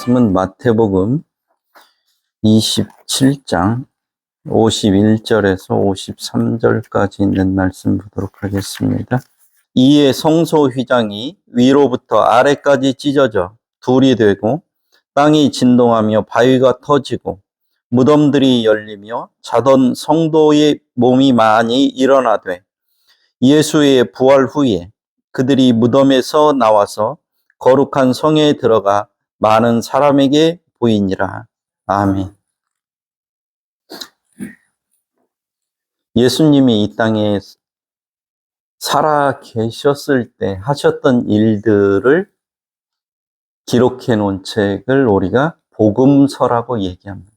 말씀은 마태복음 27장 51절에서 53절까지 있는 말씀 보도록 하겠습니다. 이에 성소 휘장이 위로부터 아래까지 찢어져 둘이 되고 땅이 진동하며 바위가 터지고 무덤들이 열리며 자던 성도의 몸이 많이 일어나되 예수의 부활 후에 그들이 무덤에서 나와서 거룩한 성에 들어가 많은 사람에게 보이니라. 아멘. 예수님이 이 땅에 살아 계셨을 때 하셨던 일들을 기록해 놓은 책을 우리가 복음서라고 얘기합니다.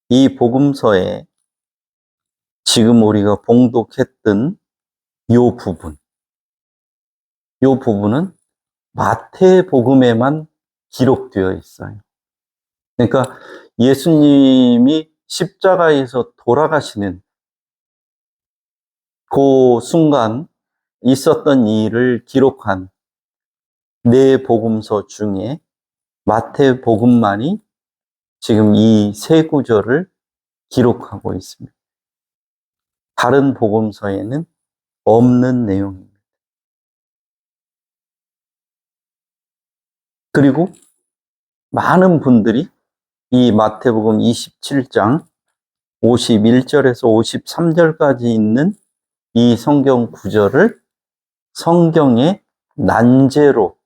이 복음서에 지금 우리가 봉독했던 요 부분은 마태복음에만 기록되어 있어요. 그러니까 예수님이 십자가에서 돌아가시는 그 순간 있었던 일을 기록한 네 복음서 중에 마태복음만이 지금 이 세 구절을 기록하고 있습니다. 다른 복음서에는 없는 내용입니다. 그리고 많은 분들이 이 마태복음 27장 51절에서 53절까지 있는 이 성경 구절을 성경의 난제로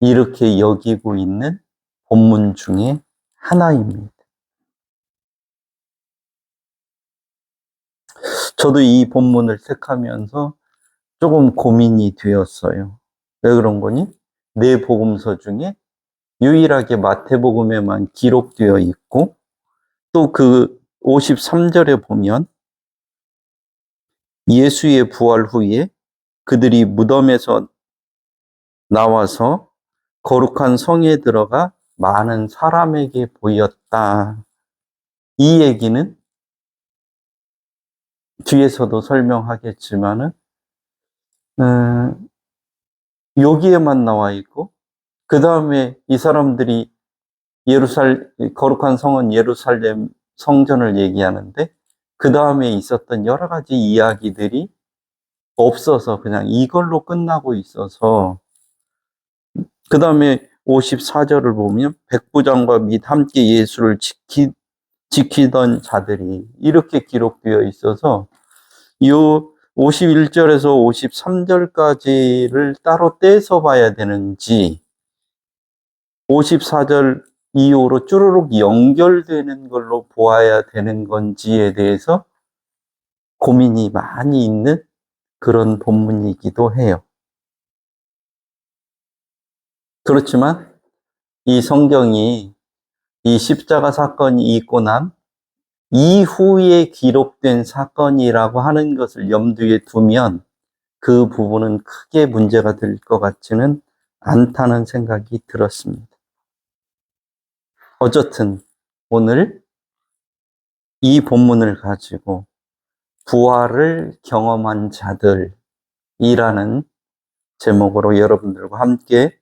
이렇게 여기고 있는 본문 중에 하나입니다. 저도 이 본문을 택하면서 조금 고민이 되었어요. 왜 그런 거니? 네 복음서 중에 유일하게 마태복음에만 기록되어 있고 또 그 53절에 보면 예수의 부활 후에 그들이 무덤에서 나와서 거룩한 성에 들어가 많은 사람에게 보였다. 이 얘기는 뒤에서도 설명하겠지만은 여기에만 나와 있고 그 다음에 이 사람들이 거룩한 성은 예루살렘 성전을 얘기하는데 그 다음에 있었던 여러 가지 이야기들이 없어서 그냥 이걸로 끝나고 있어서 그 다음에 54절을 보면 백부장과 및 함께 예수를 지키던 자들이 이렇게 기록되어 있어서 이 51절에서 53절까지를 따로 떼서 봐야 되는지 54절 이후로 쭈루룩 연결되는 걸로 보아야 되는 건지에 대해서 고민이 많이 있는 그런 본문이기도 해요. 그렇지만 이 성경이 이 십자가 사건이 있고 난 이후에 기록된 사건이라고 하는 것을 염두에 두면 그 부분은 크게 문제가 될 것 같지는 않다는 생각이 들었습니다. 어쨌든 오늘 이 본문을 가지고 부활을 경험한 자들이라는 제목으로 여러분들과 함께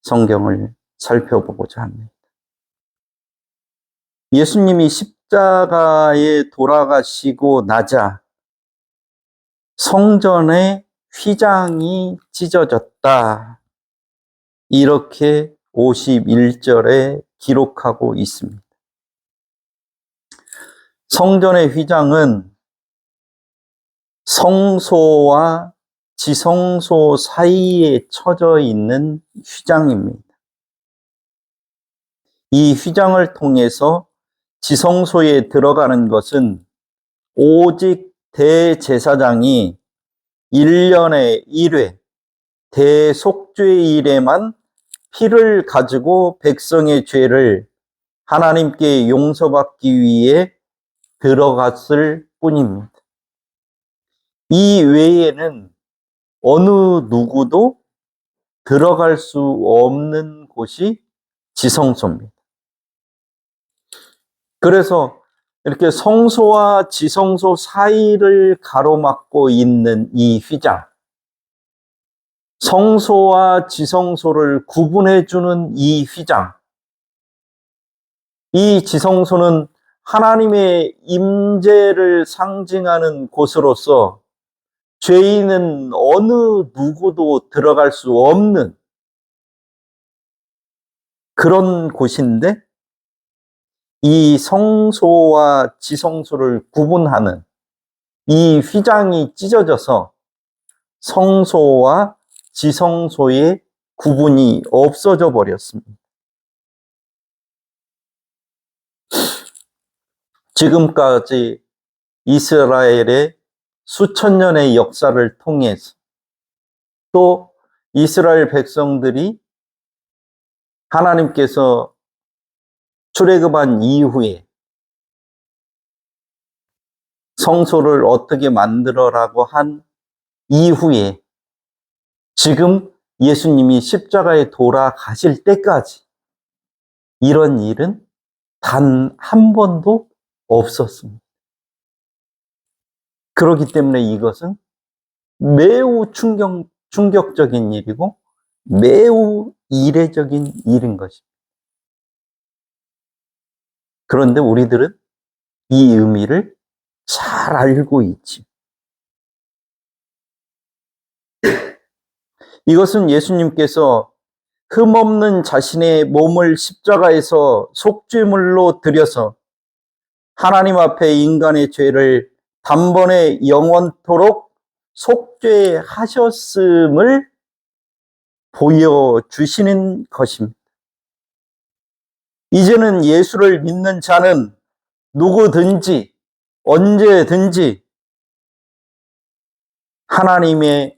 성경을 살펴보고자 합니다. 예수님이 십자가에 돌아가시고 나자 성전의 휘장이 찢어졌다. 이렇게 51절에 기록하고 있습니다. 성전의 휘장은 성소와 지성소 사이에 처져 있는 휘장입니다. 이 휘장을 통해서 지성소에 들어가는 것은 오직 대제사장이 1년에 1회 대속죄일에만 피를 가지고 백성의 죄를 하나님께 용서받기 위해 들어갔을 뿐입니다. 이 외에는 어느 누구도 들어갈 수 없는 곳이 지성소입니다. 그래서 이렇게 성소와 지성소 사이를 가로막고 있는 이 휘장, 성소와 지성소를 구분해주는 이 휘장. 이 지성소는 하나님의 임재를 상징하는 곳으로서 죄인은 어느 누구도 들어갈 수 없는 그런 곳인데, 이 성소와 지성소를 구분하는 이 휘장이 찢어져서 성소와 지성소의 구분이 없어져 버렸습니다. 지금까지 이스라엘의 수천 년의 역사를 통해서 또 이스라엘 백성들이 하나님께서 출애굽한 이후에 성소를 어떻게 만들어라고 한 이후에 지금 예수님이 십자가에 돌아가실 때까지 이런 일은 단 한 번도 없었습니다. 그렇기 때문에 이것은 매우 충격적인 일이고 매우 이례적인 일인 것입니다. 그런데 우리들은 이 의미를 잘 알고 있지. 이것은 예수님께서 흠없는 자신의 몸을 십자가에서 속죄물로 드려서 하나님 앞에 인간의 죄를 단번에 영원토록 속죄하셨음을 보여주시는 것입니다. 이제는 예수를 믿는 자는 누구든지 언제든지 하나님이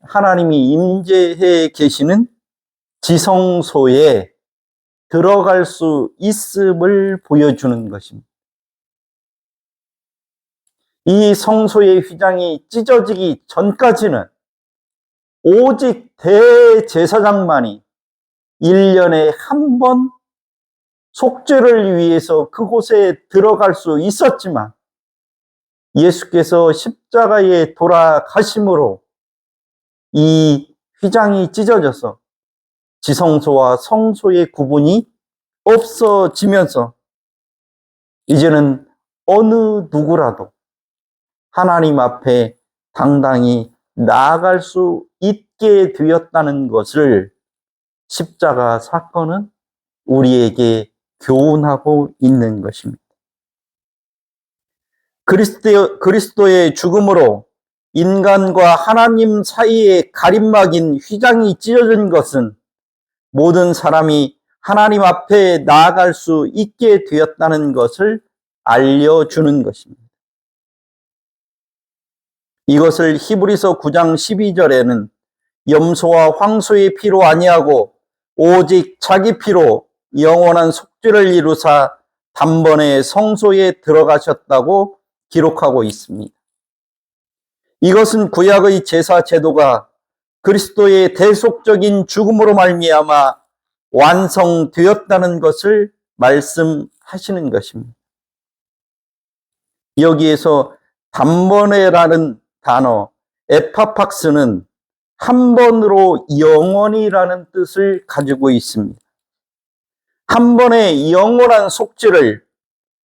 임재해 계시는 지성소에 들어갈 수 있음을 보여주는 것입니다. 이 성소의 휘장이 찢어지기 전까지는 오직 대제사장만이 1년에 한 번 속죄를 위해서 그곳에 들어갈 수 있었지만 예수께서 십자가에 돌아가심으로 이 휘장이 찢어져서 지성소와 성소의 구분이 없어지면서 이제는 어느 누구라도 하나님 앞에 당당히 나아갈 수 있게 되었다는 것을 십자가 사건은 우리에게 교훈하고 있는 것입니다. 그리스도의 죽음으로 인간과 하나님 사이의 가림막인 휘장이 찢어진 것은 모든 사람이 하나님 앞에 나아갈 수 있게 되었다는 것을 알려주는 것입니다. 이것을 히브리서 9장 12절에는 염소와 황소의 피로 아니하고 오직 자기 피로 영원한 속죄를 이루사 단번에 성소에 들어가셨다고 기록하고 있습니다. 이것은 구약의 제사 제도가 그리스도의 대속적인 죽음으로 말미암아 완성되었다는 것을 말씀하시는 것입니다. 여기에서 단번에라는 단어 에파팍스는 한 번으로 영원이라는 뜻을 가지고 있습니다. 한 번의 영원한 속죄를,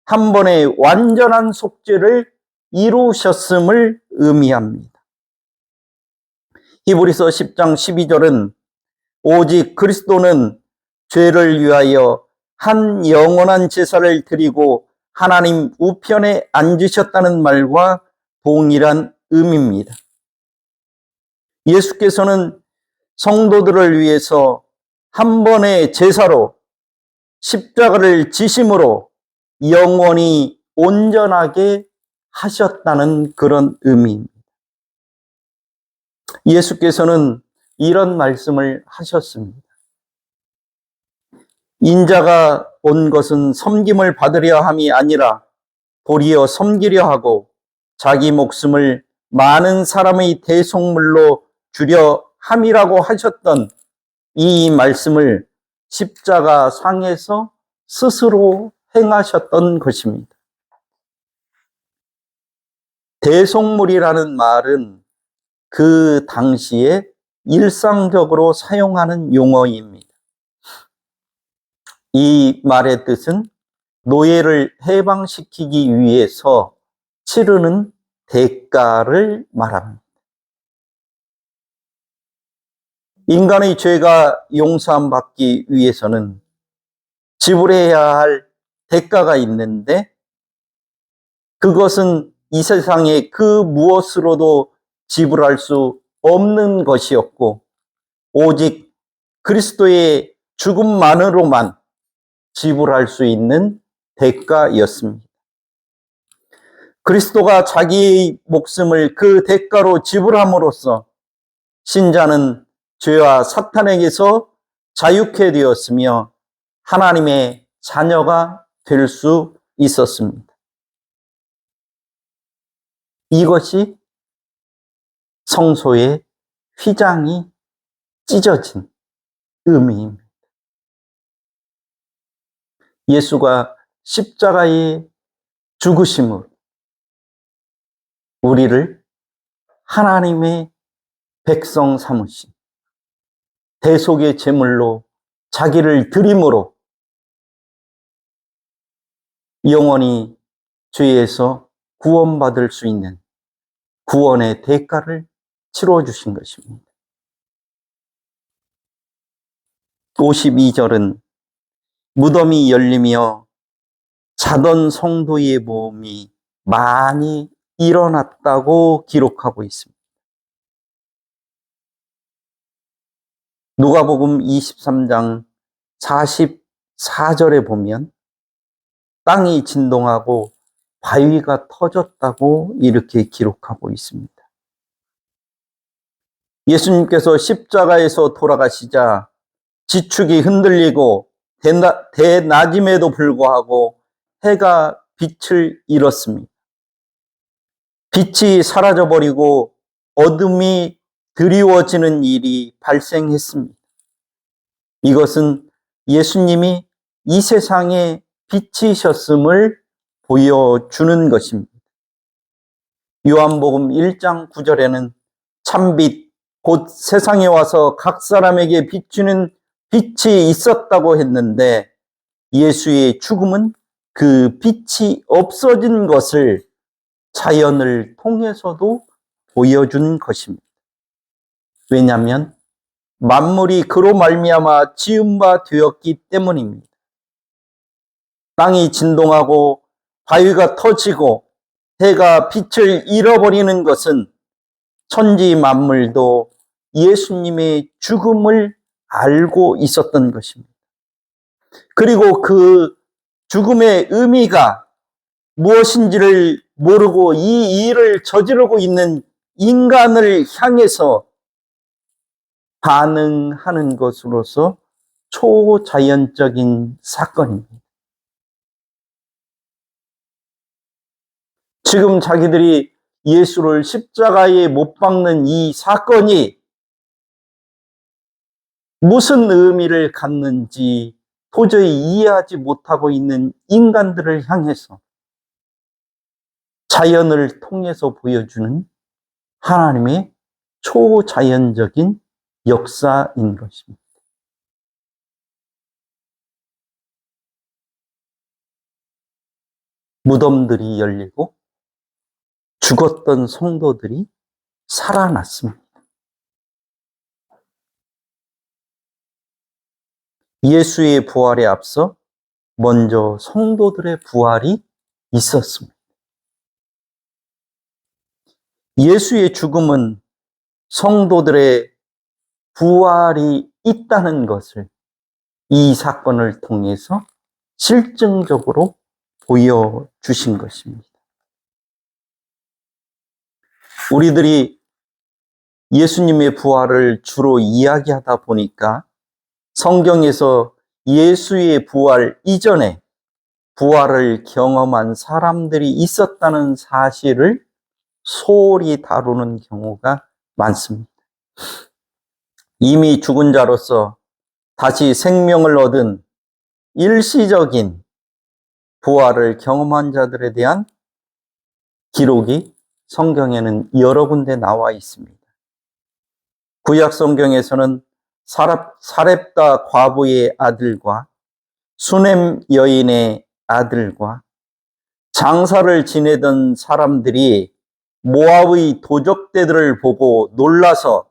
한 번의 완전한 속죄를 이루셨음을 의미합니다. 히브리서 10장 12절은 오직 그리스도는 죄를 위하여 한 영원한 제사를 드리고 하나님 우편에 앉으셨다는 말과 동일한 의미입니다. 예수께서는 성도들을 위해서 한 번의 제사로 십자가를 지심으로 영원히 온전하게 하셨다는 그런 의미입니다. 예수께서는 이런 말씀을 하셨습니다. 인자가 온 것은 섬김을 받으려 함이 아니라 도리어 섬기려 하고 자기 목숨을 많은 사람의 대속물로 주려 함이라고 하셨던 이 말씀을 십자가 상에서 스스로 행하셨던 것입니다. 대속물이라는 말은 그 당시에 일상적으로 사용하는 용어입니다. 이 말의 뜻은 노예를 해방시키기 위해서 치르는 대가를 말합니다. 인간의 죄가 용서받기 위해서는 지불해야 할 대가가 있는데 그것은 이 세상의 그 무엇으로도 지불할 수 없는 것이었고 오직 그리스도의 죽음만으로만 지불할 수 있는 대가였습니다. 그리스도가 자기의 목숨을 그 대가로 지불함으로써 신자는 죄와 사탄에게서 자유케 되었으며 하나님의 자녀가 될 수 있었습니다. 이것이 성소의 휘장이 찢어진 의미입니다. 예수가 십자가의 죽으심으로 우리를 하나님의 백성 삼으신 대속의 제물로 자기를 드림으로 영원히 죄에서 구원받을 수 있는 구원의 대가를 치러주신 것입니다. 52절은 무덤이 열리며 자던 성도의 몸이 많이 일어났다고 기록하고 있습니다. 누가복음 23장 44절에 보면 땅이 진동하고 바위가 터졌다고 이렇게 기록하고 있습니다. 예수님께서 십자가에서 돌아가시자 지축이 흔들리고 대낮임에도 불구하고 해가 빛을 잃었습니다. 빛이 사라져버리고 어둠이 드리워지는 일이 발생했습니다. 이것은 예수님이 이 세상에 빛이셨음을 보여주는 것입니다. 요한복음 1장 9절에는 참빛 곧 세상에 와서 각 사람에게 비추는 빛이 있었다고 했는데 예수의 죽음은 그 빛이 없어진 것을 자연을 통해서도 보여준 것입니다. 왜냐하면 만물이 그로 말미암아 지은 바 되었기 때문입니다. 땅이 진동하고 바위가 터지고 해가 빛을 잃어버리는 것은 천지 만물도 예수님의 죽음을 알고 있었던 것입니다. 그리고 그 죽음의 의미가 무엇인지를 모르고 이 일을 저지르고 있는 인간을 향해서 반응하는 것으로서 초자연적인 사건입니다. 지금 자기들이 예수를 십자가에 못 박는 이 사건이 무슨 의미를 갖는지 도저히 이해하지 못하고 있는 인간들을 향해서 자연을 통해서 보여주는 하나님의 초자연적인 역사인 것입니다. 무덤들이 열리고 죽었던 성도들이 살아났습니다. 예수의 부활에 앞서 먼저 성도들의 부활이 있었습니다. 예수의 죽음은 성도들의 부활이 있다는 것을 이 사건을 통해서 실증적으로 보여주신 것입니다. 우리들이 예수님의 부활을 주로 이야기하다 보니까 성경에서 예수의 부활 이전에 부활을 경험한 사람들이 있었다는 사실을 소홀히 다루는 경우가 많습니다. 이미 죽은 자로서 다시 생명을 얻은 일시적인 부활을 경험한 자들에 대한 기록이 성경에는 여러 군데 나와 있습니다. 구약 성경에서는 사렙다 과부의 아들과 수넴 여인의 아들과 장사를 지내던 사람들이 모압의 도적대들을 보고 놀라서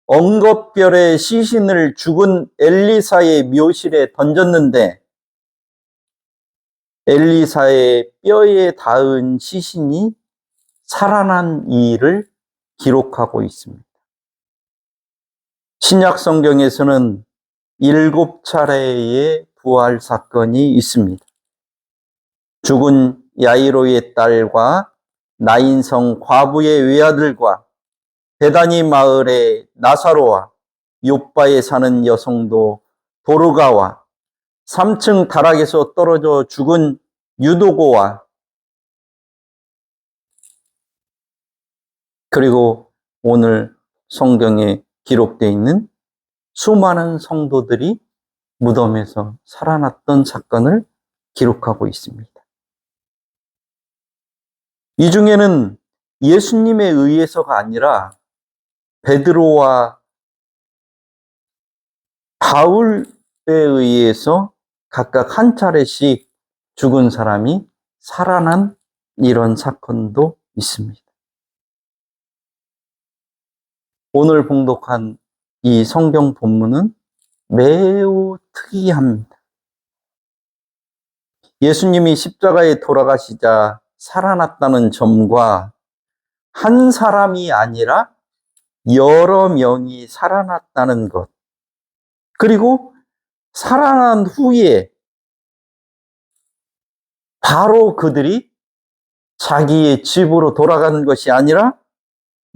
엉겁별의 시신을 죽은 엘리사의 묘실에 던졌는데 엘리사의 뼈에 닿은 시신이 살아난 일을 기록하고 있습니다. 신약 성경에서는 7차례의 부활 사건이 있습니다. 죽은 야이로의 딸과 나인성 과부의 외아들과 베다니 마을의 나사로와 요바에 사는 여성도 도르가와 3층 다락에서 떨어져 죽은 유도고와 그리고 오늘 성경에 기록되어 있는 수많은 성도들이 무덤에서 살아났던 사건을 기록하고 있습니다. 이 중에는 예수님에 의해서가 아니라 베드로와 바울에 의해서 각각 한 차례씩 죽은 사람이 살아난 이런 사건도 있습니다. 오늘 봉독한 이 성경 본문은 매우 특이합니다. 예수님이 십자가에 돌아가시자 살아났다는 점과 한 사람이 아니라 여러 명이 살아났다는 것, 그리고 살아난 후에 바로 그들이 자기의 집으로 돌아가는 것이 아니라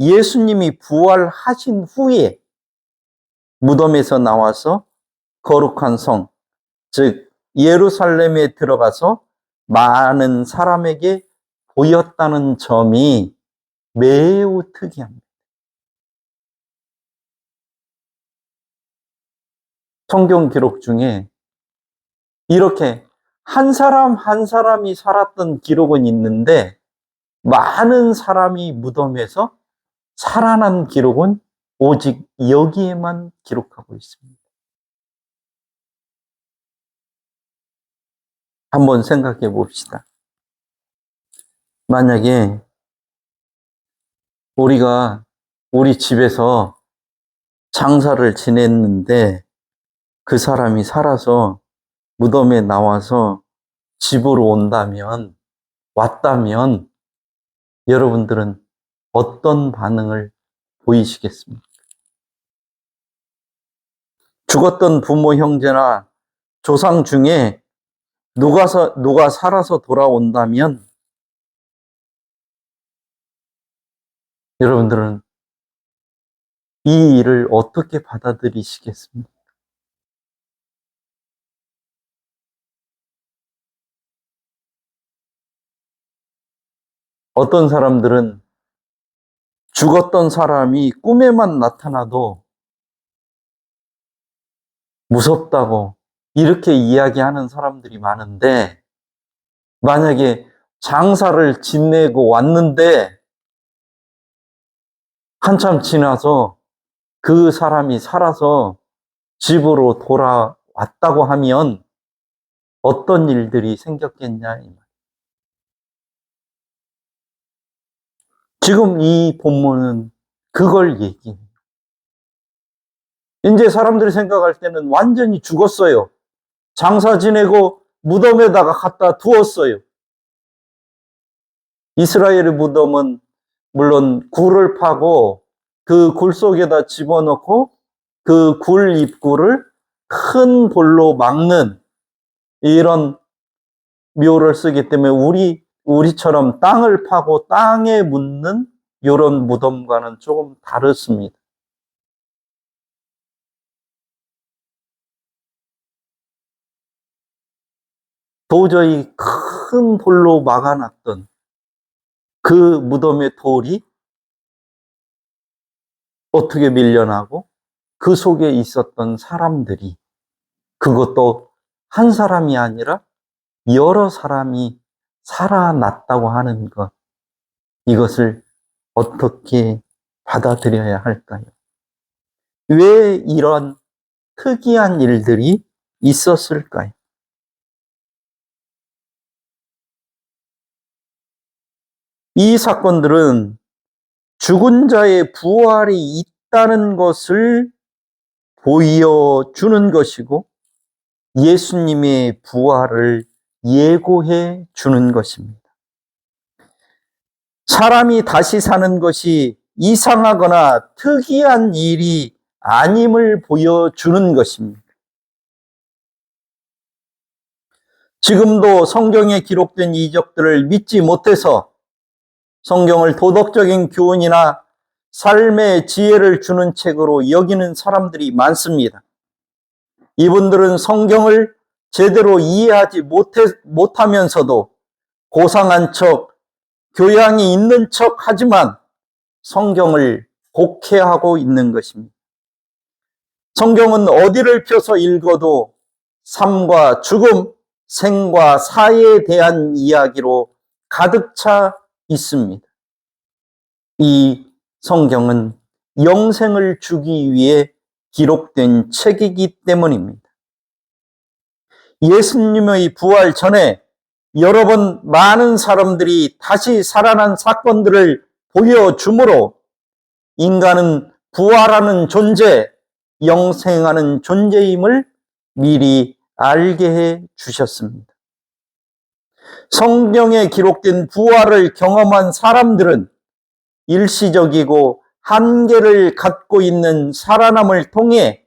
예수님이 부활하신 후에 무덤에서 나와서 거룩한 성, 즉 예루살렘에 들어가서 많은 사람에게 보였다는 점이 매우 특이합니다. 성경 기록 중에 이렇게 한 사람 한 사람이 살았던 기록은 있는데 많은 사람이 무덤에서 살아난 기록은 오직 여기에만 기록하고 있습니다. 한번 생각해 봅시다. 만약에 우리가 우리 집에서 장사를 지냈는데 그 사람이 살아서 무덤에 나와서 집으로 왔다면 여러분들은 어떤 반응을 보이시겠습니까? 죽었던 부모, 형제나 조상 중에 누가 살아서 돌아온다면 여러분들은 이 일을 어떻게 받아들이시겠습니까? 어떤 사람들은 죽었던 사람이 꿈에만 나타나도 무섭다고 이렇게 이야기하는 사람들이 많은데 만약에 장사를 지내고 왔는데 한참 지나서 그 사람이 살아서 집으로 돌아왔다고 하면 어떤 일들이 생겼겠냐 이 말. 지금 이 본문은 그걸 얘기해요. 이제 사람들이 생각할 때는 완전히 죽었어요. 장사 지내고 무덤에다가 갖다 두었어요. 이스라엘의 무덤은 물론 굴을 파고 그 굴 속에다 집어넣고 그 굴 입구를 큰 돌로 막는 이런 묘를 쓰기 때문에 우리처럼 땅을 파고 땅에 묻는 이런 무덤과는 조금 다르습니다. 도저히 큰 돌로 막아놨던 그 무덤의 돌이 어떻게 밀려나고 그 속에 있었던 사람들이 그것도 한 사람이 아니라 여러 사람이 살아났다고 하는 것, 이것을 어떻게 받아들여야 할까요? 왜 이런 특이한 일들이 있었을까요? 이 사건들은 죽은 자의 부활이 있다는 것을 보여주는 것이고 예수님의 부활을 예고해 주는 것입니다. 사람이 다시 사는 것이 이상하거나 특이한 일이 아님을 보여주는 것입니다. 지금도 성경에 기록된 이적들을 믿지 못해서 성경을 도덕적인 교훈이나 삶의 지혜를 주는 책으로 여기는 사람들이 많습니다. 이분들은 성경을 제대로 이해하지 못하면서도 고상한 척, 교양이 있는 척 하지만 성경을 곡해하고 있는 것입니다. 성경은 어디를 펴서 읽어도 삶과 죽음, 생과 사에 대한 이야기로 가득 차 있습니다. 이 성경은 영생을 주기 위해 기록된 책이기 때문입니다. 예수님의 부활 전에 여러 번 많은 사람들이 다시 살아난 사건들을 보여주므로 인간은 부활하는 존재, 영생하는 존재임을 미리 알게 해 주셨습니다. 성경에 기록된 부활을 경험한 사람들은 일시적이고 한계를 갖고 있는 살아남을 통해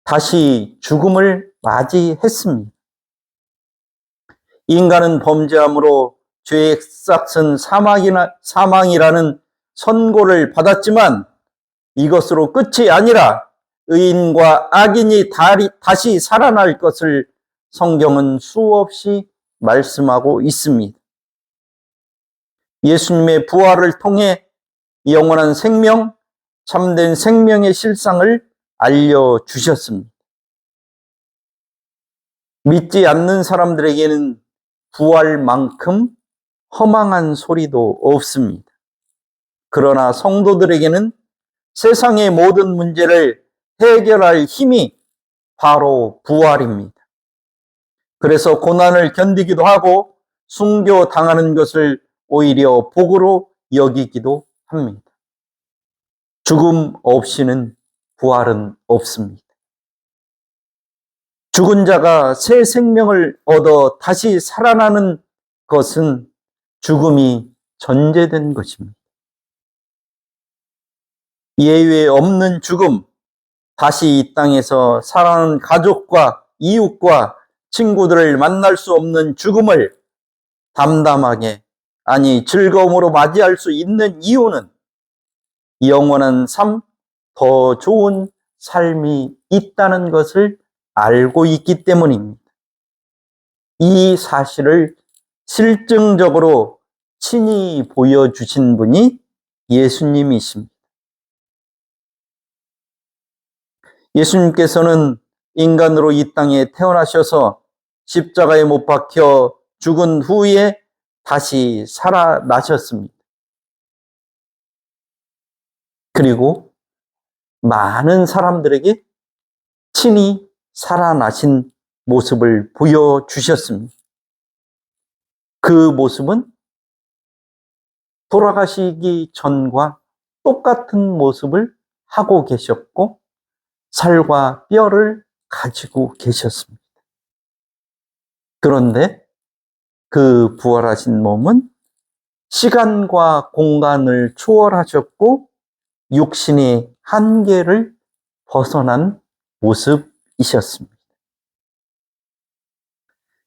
다시 죽음을 맞이했습니다. 인간은 범죄함으로 죄의 싹슨 사망이라는 선고를 받았지만 이것으로 끝이 아니라 의인과 악인이 다시 살아날 것을 성경은 수없이 말씀하고 있습니다. 예수님의 부활을 통해 영원한 생명, 참된 생명의 실상을 알려주셨습니다. 믿지 않는 사람들에게는 부활만큼 허망한 소리도 없습니다. 그러나 성도들에게는 세상의 모든 문제를 해결할 힘이 바로 부활입니다. 그래서 고난을 견디기도 하고 순교당하는 것을 오히려 복으로 여기기도 합니다. 죽음 없이는 부활은 없습니다. 죽은 자가 새 생명을 얻어 다시 살아나는 것은 죽음이 전제된 것입니다. 예외 없는 죽음, 다시 이 땅에서 사랑하는 가족과 이웃과 친구들을 만날 수 없는 죽음을 담담하게, 아니 즐거움으로 맞이할 수 있는 이유는 영원한 삶, 더 좋은 삶이 있다는 것을 알고 있기 때문입니다. 이 사실을 실증적으로 친히 보여주신 분이 예수님이십니다. 예수님께서는 인간으로 이 땅에 태어나셔서 십자가에 못 박혀 죽은 후에 다시 살아나셨습니다. 그리고 많은 사람들에게 친히 살아나신 모습을 보여주셨습니다. 그 모습은 돌아가시기 전과 똑같은 모습을 하고 계셨고 살과 뼈를 가지고 계셨습니다. 그런데 그 부활하신 몸은 시간과 공간을 초월하셨고 육신의 한계를 벗어난 모습이셨습니다.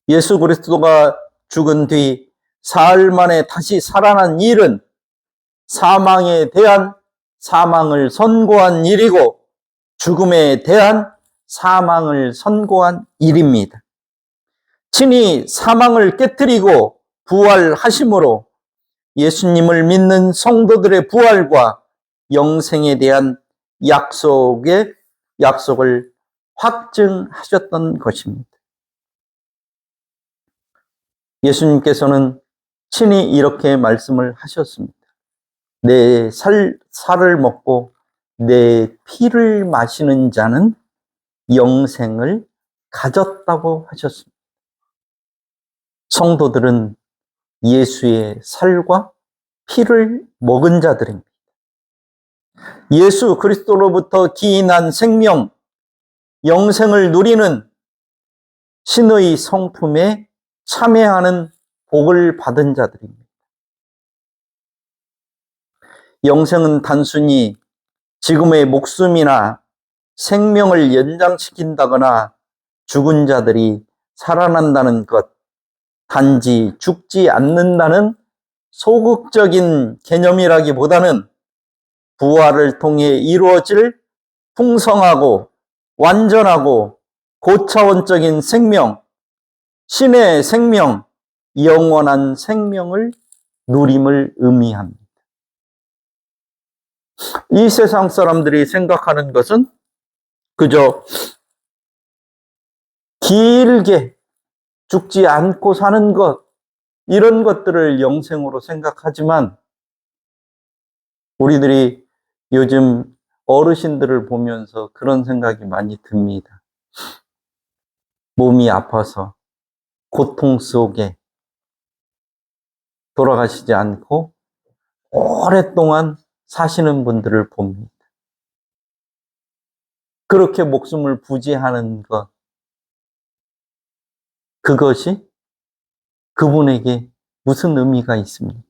예수 그리스도가 죽은 뒤 사흘 만에 다시 살아난 일은 사망에 대한 사망을 선고한 일이고 죽음에 대한 사망을 선고한 일입니다. 친히 사망을 깨뜨리고 부활하심으로 예수님을 믿는 성도들의 부활과 영생에 대한 약속을 확증하셨던 것입니다. 예수님께서는 친히 이렇게 말씀을 하셨습니다. 내 살을 먹고 내 피를 마시는 자는 영생을 가졌다고 하셨습니다. 성도들은 예수의 살과 피를 먹은 자들입니다. 예수 그리스도로부터 기인한 생명, 영생을 누리는 신의 성품에 참여하는 복을 받은 자들입니다. 영생은 단순히 지금의 목숨이나 생명을 연장시킨다거나 죽은 자들이 살아난다는 것, 단지 죽지 않는다는 소극적인 개념이라기보다는 부활을 통해 이루어질 풍성하고 완전하고 고차원적인 생명, 신의 생명, 영원한 생명을 누림을 의미합니다. 이 세상 사람들이 생각하는 것은 그저 길게 죽지 않고 사는 것, 이런 것들을 영생으로 생각하지만 우리들이 요즘 어르신들을 보면서 그런 생각이 많이 듭니다. 몸이 아파서 고통 속에 돌아가시지 않고 오랫동안 사시는 분들을 봅니다. 그렇게 목숨을 부지하는 것, 그것이 그분에게 무슨 의미가 있습니까?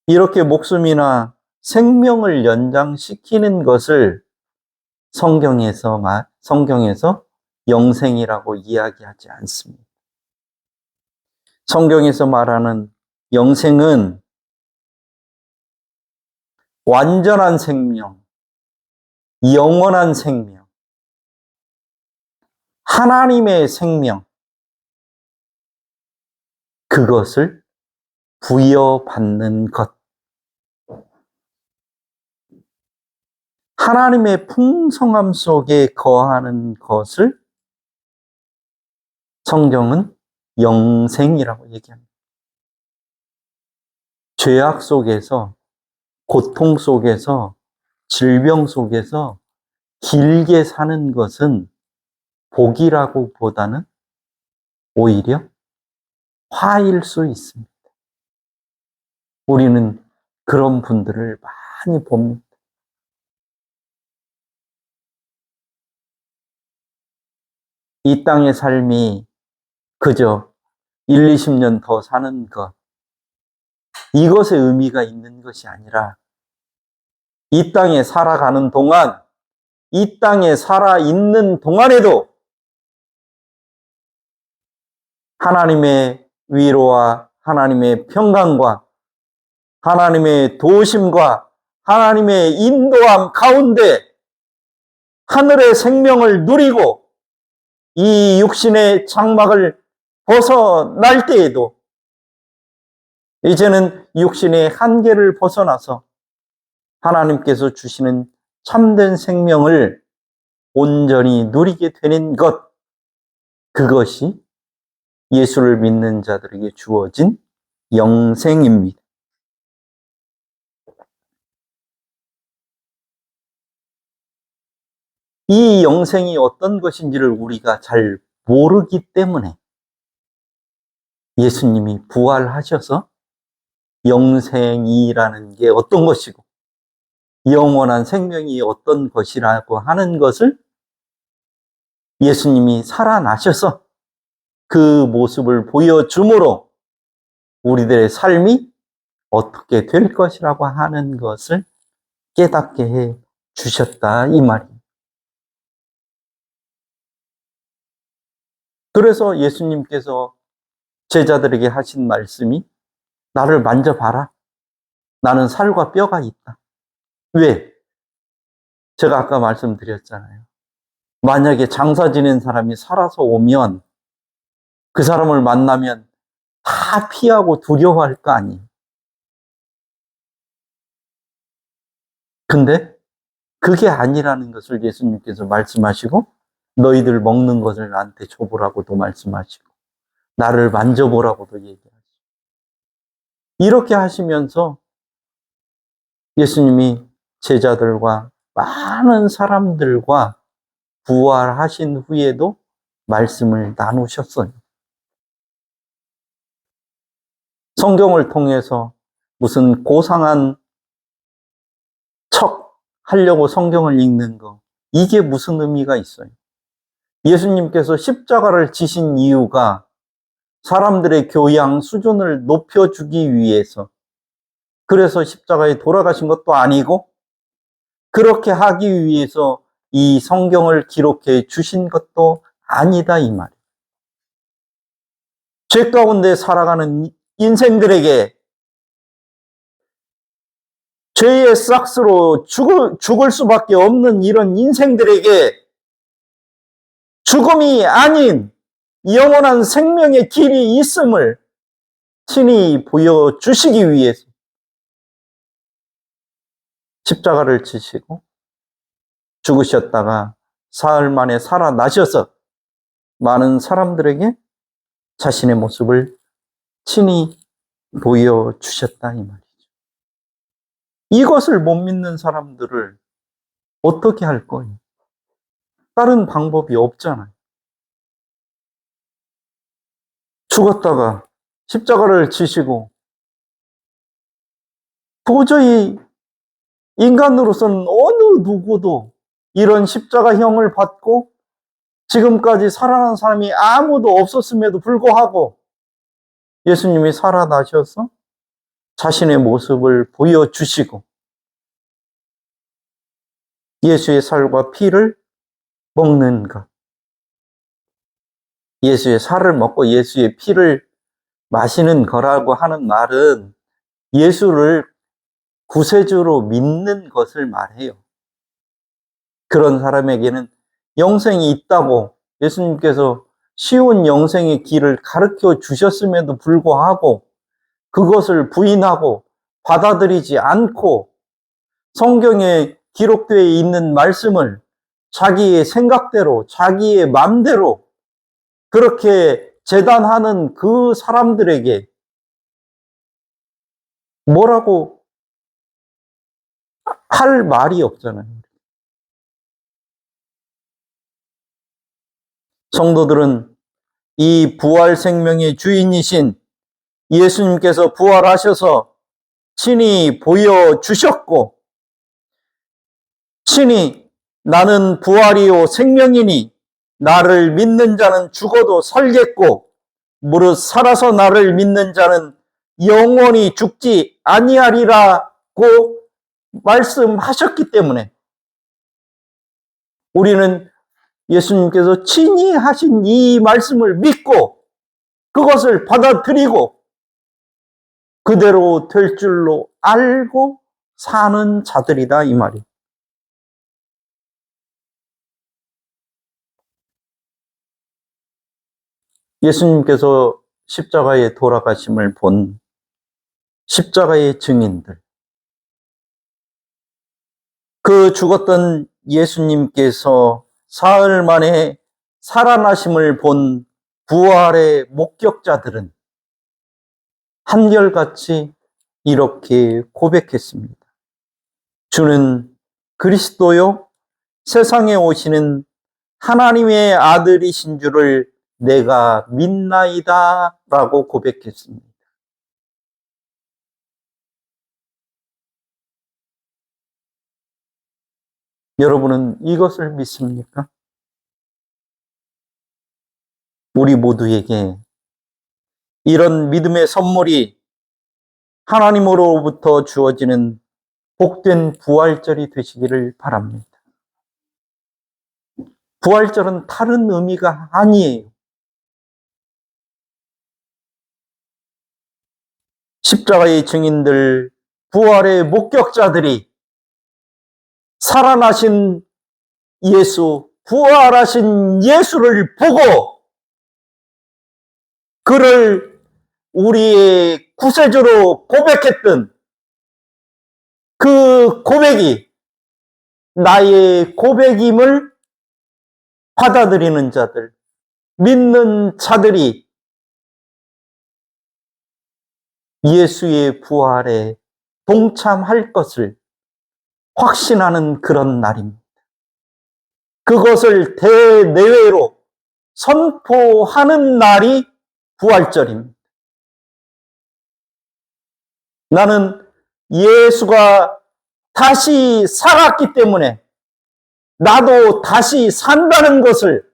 이렇게 목숨이나 생명을 연장시키는 것을 성경에서 영생이라고 이야기하지 않습니다. 성경에서 말하는 영생은 완전한 생명, 영원한 생명, 하나님의 생명, 그것을 부여받는 것. 하나님의 풍성함 속에 거하는 것을 성경은 영생이라고 얘기합니다. 죄악 속에서, 고통 속에서, 질병 속에서 길게 사는 것은 복이라고 보다는 오히려 화일 수 있습니다. 우리는 그런 분들을 많이 봅니다. 이 땅의 삶이 그저 1, 20년 더 사는 것, 이것에 의미가 있는 것이 아니라 이 땅에 살아가는 동안, 이 땅에 살아있는 동안에도 하나님의 위로와 하나님의 평강과 하나님의 도우심과 하나님의 인도함 가운데 하늘의 생명을 누리고 이 육신의 장막을 벗어날 때에도 이제는 육신의 한계를 벗어나서 하나님께서 주시는 참된 생명을 온전히 누리게 되는 것, 그것이 예수를 믿는 자들에게 주어진 영생입니다. 이 영생이 어떤 것인지를 우리가 잘 모르기 때문에 예수님이 부활하셔서 영생이라는 게 어떤 것이고 영원한 생명이 어떤 것이라고 하는 것을 예수님이 살아나셔서 그 모습을 보여줌으로 우리들의 삶이 어떻게 될 것이라고 하는 것을 깨닫게 해 주셨다, 이 말입니다. 그래서 예수님께서 제자들에게 하신 말씀이 나를 만져봐라. 나는 살과 뼈가 있다. 왜? 제가 아까 말씀드렸잖아요. 만약에 장사 지낸 사람이 살아서 오면 그 사람을 만나면 다 피하고 두려워할 거 아니에요. 근데 그게 아니라는 것을 예수님께서 말씀하시고 너희들 먹는 것을 나한테 줘보라고도 말씀하시고 나를 만져보라고도 얘기하시고 이렇게 하시면서 예수님이 제자들과 많은 사람들과 부활하신 후에도 말씀을 나누셨어요. 성경을 통해서 무슨 고상한 척 하려고 성경을 읽는 거, 이게 무슨 의미가 있어요? 예수님께서 십자가를 지신 이유가 사람들의 교양 수준을 높여주기 위해서, 그래서 십자가에 돌아가신 것도 아니고, 그렇게 하기 위해서 이 성경을 기록해 주신 것도 아니다, 이 말이에요. 죄 가운데 살아가는 인생들에게, 죄의 싹스로 죽을 수밖에 없는 이런 인생들에게 죽음이 아닌 영원한 생명의 길이 있음을 친히 보여주시기 위해서 십자가를 지시고 죽으셨다가 사흘 만에 살아나셔서 많은 사람들에게 자신의 모습을 친히 보여주셨다, 이 말이죠. 이것을 못 믿는 사람들을 어떻게 할 거예요? 다른 방법이 없잖아요. 죽었다가 십자가를 지시고 도저히 인간으로서는 어느 누구도 이런 십자가형을 받고 지금까지 살아난 사람이 아무도 없었음에도 불구하고 예수님이 살아나셔서 자신의 모습을 보여주시고 예수의 살과 피를 먹는 것, 예수의 살을 먹고 예수의 피를 마시는 거라고 하는 말은 예수를 구세주로 믿는 것을 말해요. 그런 사람에게는 영생이 있다고 예수님께서 쉬운 영생의 길을 가르쳐 주셨음에도 불구하고 그것을 부인하고 받아들이지 않고 성경에 기록되어 있는 말씀을 자기의 생각대로, 자기의 마음대로 그렇게 재단하는 그 사람들에게 뭐라고 할 말이 없잖아요. 성도들은 이 부활 생명의 주인이신 예수님께서 부활하셔서 친히 보여주셨고 친히 나는 부활이요 생명이니 나를 믿는 자는 죽어도 살겠고 무릇 살아서 나를 믿는 자는 영원히 죽지 아니하리라고 말씀하셨기 때문에 우리는 예수님께서 친히 하신 이 말씀을 믿고 그것을 받아들이고 그대로 될 줄로 알고 사는 자들이다, 이 말이에요. 예수님께서 십자가에 돌아가심을 본 십자가의 증인들, 그 죽었던 예수님께서 사흘 만에 살아나심을 본 부활의 목격자들은 한결같이 이렇게 고백했습니다. 주는 그리스도요 세상에 오시는 하나님의 아들이신 줄을 내가 믿나이다 라고 고백했습니다. 여러분은 이것을 믿습니까? 우리 모두에게 이런 믿음의 선물이 하나님으로부터 주어지는 복된 부활절이 되시기를 바랍니다. 부활절은 다른 의미가 아니에요. 십자가의 증인들, 부활의 목격자들이 살아나신 예수, 부활하신 예수를 보고 그를 우리의 구세주로 고백했던 그 고백이 나의 고백임을 받아들이는 자들, 믿는 자들이 예수의 부활에 동참할 것을 확신하는 그런 날입니다. 그것을 대내외로 선포하는 날이 부활절입니다. 나는 예수가 다시 살았기 때문에 나도 다시 산다는 것을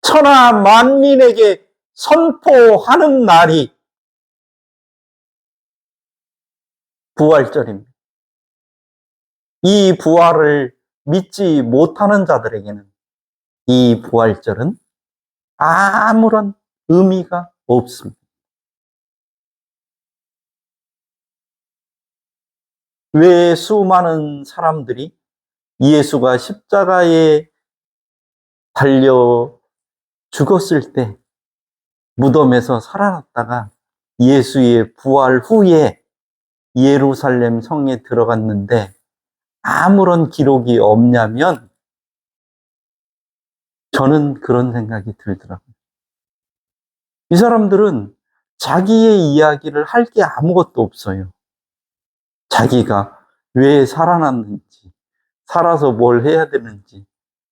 천하 만민에게 선포하는 날이 부활절입니다. 이 부활을 믿지 못하는 자들에게는 이 부활절은 아무런 의미가 없습니다. 왜 수많은 사람들이 예수가 십자가에 달려 죽었을 때 무덤에서 살아났다가 예수의 부활 후에 예루살렘 성에 들어갔는데 아무런 기록이 없냐면 저는 그런 생각이 들더라고요. 이 사람들은 자기의 이야기를 할 게 아무것도 없어요. 자기가 왜 살아났는지, 살아서 뭘 해야 되는지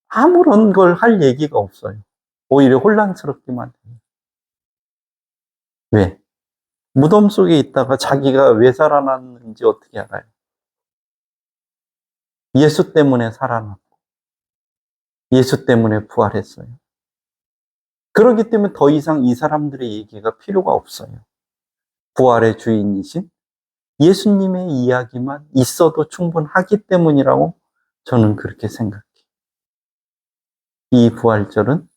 아무런 걸 할 얘기가 없어요. 오히려 혼란스럽기만 해요. 왜? 무덤 속에 있다가 자기가 왜 살아났는지 어떻게 알아요? 예수 때문에 살아났고 예수 때문에 부활했어요. 그렇기 때문에 더 이상 이 사람들의 얘기가 필요가 없어요. 부활의 주인이신 예수님의 이야기만 있어도 충분하기 때문이라고 저는 그렇게 생각해요. 이 부활절은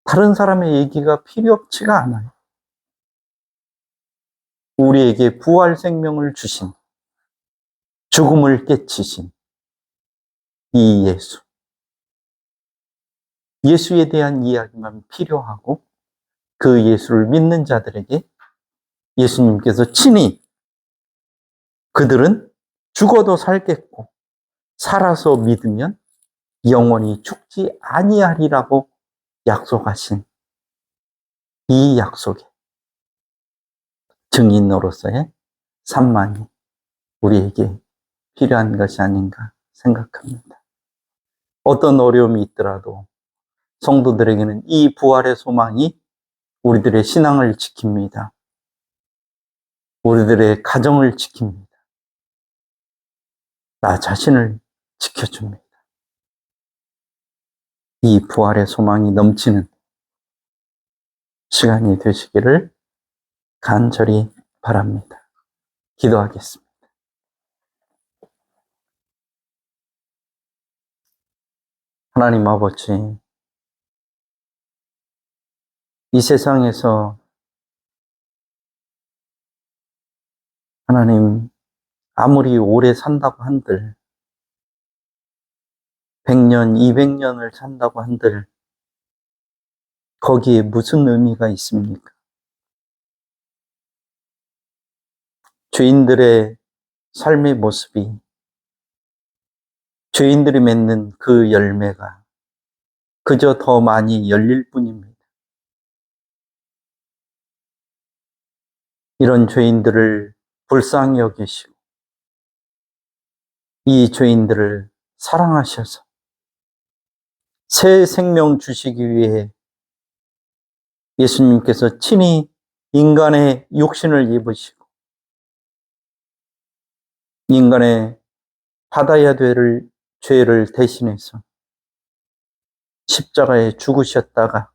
다른 사람의 얘기가 필요치가 않아요. 우리에게 부활 생명을 주신, 죽음을 깨치신 이 예수. 예수에 대한 이야기만 필요하고 그 예수를 믿는 자들에게 예수님께서 친히 그들은 죽어도 살겠고 살아서 믿으면 영원히 죽지 아니하리라고 약속하신 이 약속의 증인으로서의 삶만이 우리에게 필요한 것이 아닌가 생각합니다. 어떤 어려움이 있더라도 성도들에게는 이 부활의 소망이 우리들의 신앙을 지킵니다. 우리들의 가정을 지킵니다. 나 자신을 지켜줍니다. 이 부활의 소망이 넘치는 시간이 되시기를 간절히 바랍니다. 기도하겠습니다. 하나님 아버지, 이 세상에서 하나님 아무리 오래 산다고 한들 100년, 200년을 산다고 한들 거기에 무슨 의미가 있습니까? 죄인들의 삶의 모습이 죄인들이 맺는 그 열매가 그저 더 많이 열릴 뿐입니다. 이런 죄인들을 불쌍히 여기시고 이 죄인들을 사랑하셔서 새 생명 주시기 위해 예수님께서 친히 인간의 육신을 입으시고 인간의 받아야 될 죄를 대신해서 십자가에 죽으셨다가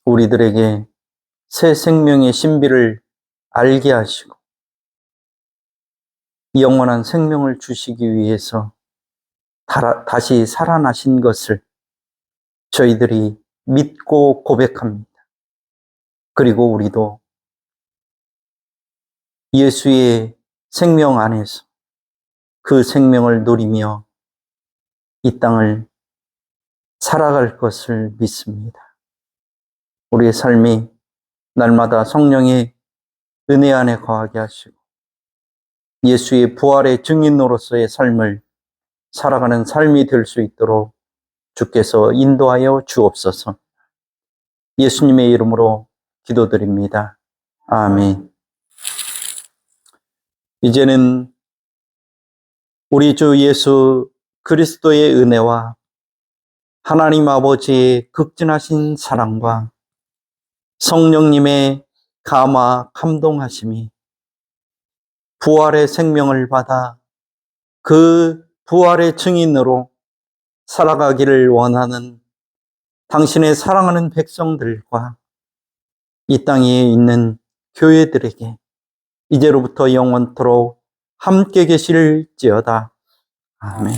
우리들에게 새 생명의 신비를 알게 하시고 영원한 생명을 주시기 위해서 다시 살아나신 것을 저희들이 믿고 고백합니다. 그리고 우리도 예수의 생명 안에서 그 생명을 누리며 이 땅을 살아갈 것을 믿습니다. 우리의 삶이 날마다 성령의 은혜 안에 거하게 하시고 예수의 부활의 증인으로서의 삶을 살아가는 삶이 될 수 있도록 주께서 인도하여 주옵소서. 예수님의 이름으로 기도드립니다. 아멘. 이제는 우리 주 예수 그리스도의 은혜와 하나님 아버지의 극진하신 사랑과 성령님의 감화 감동하심이 부활의 생명을 받아 그 부활의 증인으로 살아가기를 원하는 당신의 사랑하는 백성들과 이 땅에 있는 교회들에게 이제로부터 영원토록 함께 계실지어다. 아멘.